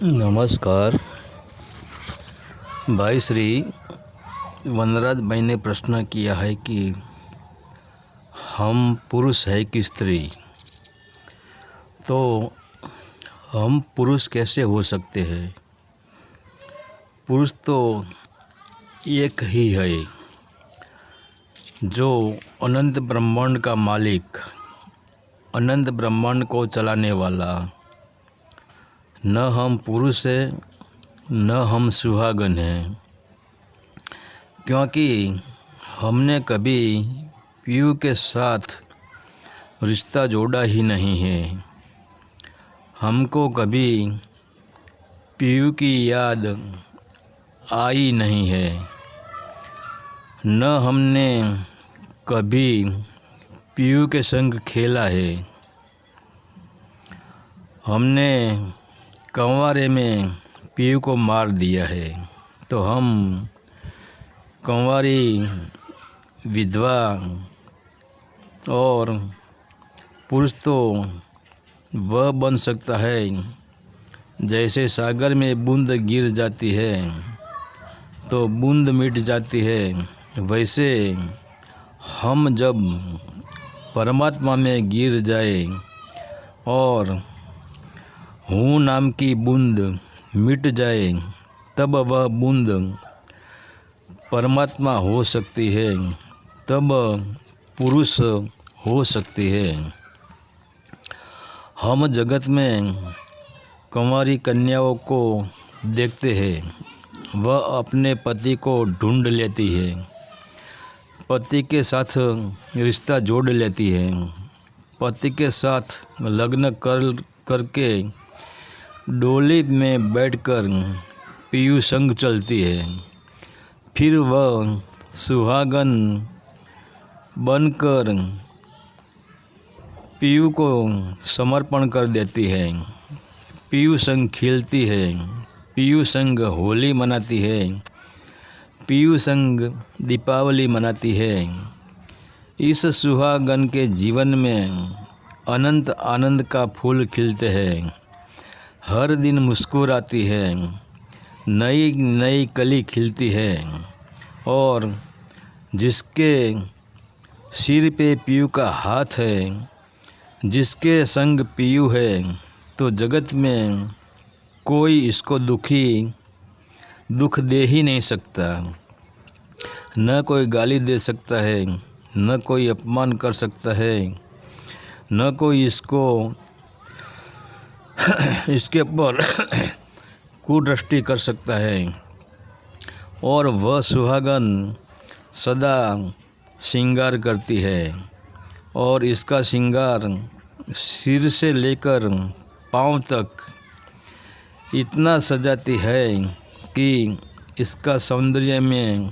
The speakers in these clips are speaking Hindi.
नमस्कार। भाई श्री वनराज भाई ने प्रश्न किया है कि हम पुरुष है कि स्त्री। तो हम पुरुष कैसे हो सकते हैं? पुरुष तो एक ही है जो अनंत ब्रह्मांड का मालिक, अनंत ब्रह्मांड को चलाने वाला। न हम पुरुष हैं न हम सुहागन हैं, क्योंकि हमने कभी पीयू के साथ रिश्ता जोड़ा ही नहीं है। हमको कभी पीयू की याद आई नहीं है, न हमने कभी पीयू के संग खेला है। हमने कंवारे में पीयू को मार दिया है, तो हम कंवारी, विधवा और पुरुष तो वह बन सकता है जैसे सागर में बूंद गिर जाती है तो बूंद मिट जाती है, वैसे हम जब परमात्मा में गिर जाए और हूँ नाम की बूंद मिट जाए, तब वह बूंद परमात्मा हो सकती है, तब पुरुष हो सकती है। हम जगत में कंवारी कन्याओं को देखते हैं, वह अपने पति को ढूंढ लेती है, पति के साथ रिश्ता जोड़ लेती है, पति के साथ लग्न करके डोली में बैठकर पीयू संग चलती है। फिर वह सुहागन बनकर पीयू को समर्पण कर देती है, पीयू संग खेलती है, पीयू संग होली मनाती है, पीयू संग दीपावली मनाती है। इस सुहागन के जीवन में अनंत आनंद का फूल खिलते हैं, हर दिन मुस्कुराती है, नई नई कली खिलती है। और जिसके सिर पे पीयू का हाथ है, जिसके संग पीयू है, तो जगत में कोई इसको दुख दे ही नहीं सकता। न कोई गाली दे सकता है, न कोई अपमान कर सकता है, न कोई इसके ऊपर कुदृष्टि कर सकता है। और वह सुहागन सदा श्रृंगार करती है और इसका श्रृंगार सिर से लेकर पाँव तक इतना सजाती है कि इसका सौंदर्य में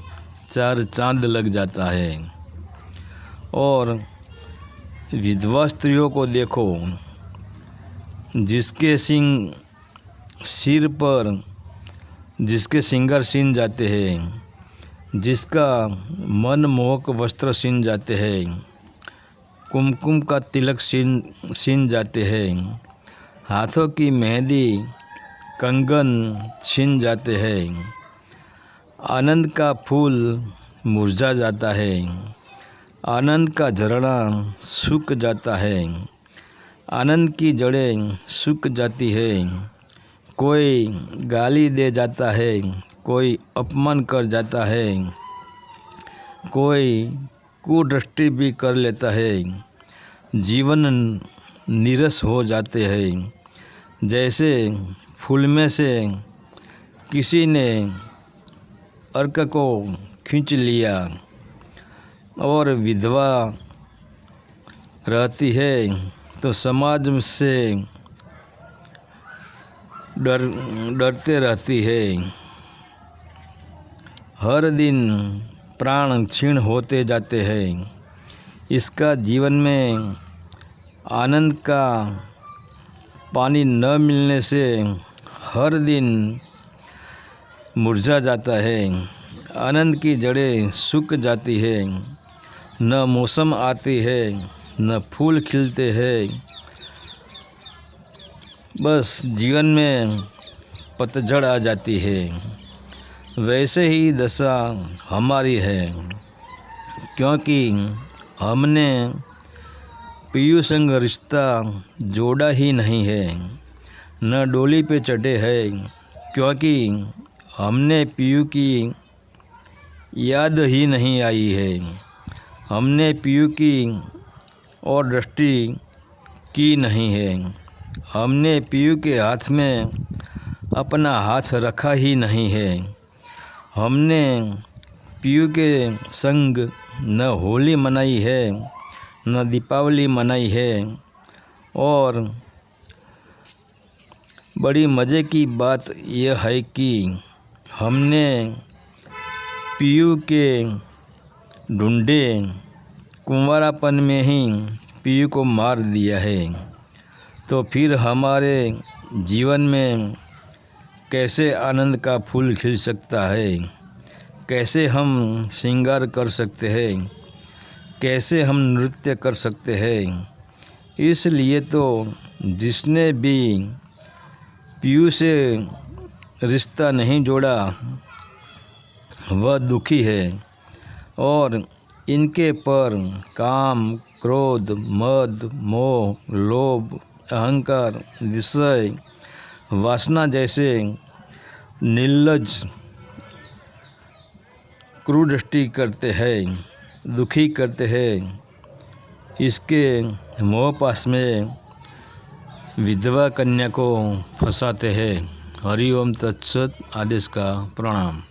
चार चांद लग जाता है। और विधवा स्त्रियों को देखो, जिसके सिर पर जिसके श्रृंगार सीन जाते हैं, जिसका मनमोहक वस्त्र सीन जाते हैं, कुमकुम का तिलक सीन जाते हैं, हाथों की मेहंदी कंगन छिन जाते हैं, आनंद का फूल मुरझा जाता है, आनंद का झरना सूख जाता है, आनंद की जड़ें सूख जाती है। कोई गाली दे जाता है, कोई अपमान कर जाता है, कोई कुदृष्टि भी कर लेता है। जीवन नीरस हो जाते हैं, जैसे फूल में से किसी ने अर्क को खींच लिया। और विधवा रहती है तो समाज से डरते रहती है। हर दिन प्राण क्षीण होते जाते हैं। इसका जीवन में आनंद का पानी न मिलने से हर दिन मुरझा जाता है, आनंद की जड़ें सूख जाती है, न मौसम आती है न फूल खिलते हैं। बस जीवन में पतझड़ आ जाती है। वैसे ही दशा हमारी है, क्योंकि हमने पीयू संग रिश्ता जोड़ा ही नहीं है, न डोली पे चढ़े हैं, क्योंकि हमने पीयू की याद ही नहीं आई है। हमने पीयू की और दृष्टि की नहीं है। हमने पीयू के हाथ में अपना हाथ रखा ही नहीं है। हमने पीयू के संग न होली मनाई है, न दीपावली मनाई है। और बड़ी मज़े की बात यह है कि हमने पीयू के ढूंढे कुंवारापन में ही पीयू को मार दिया है। तो फिर हमारे जीवन में कैसे आनंद का फूल खिल सकता है, कैसे हम श्रृंगार कर सकते हैं, कैसे हम नृत्य कर सकते हैं। इसलिए तो जिसने भी पीयू से रिश्ता नहीं जोड़ा वह दुखी है, और इनके पर काम, क्रोध, मद, मोह, लोभ, अहंकार, विषय, वासना जैसे निर्लज्ज क्रूरदृष्टि करते हैं, दुखी करते हैं। इसके मोहपाश में विधवा कन्या को फंसाते हैं। हरि ओम तत्सत। आदेश का प्रणाम।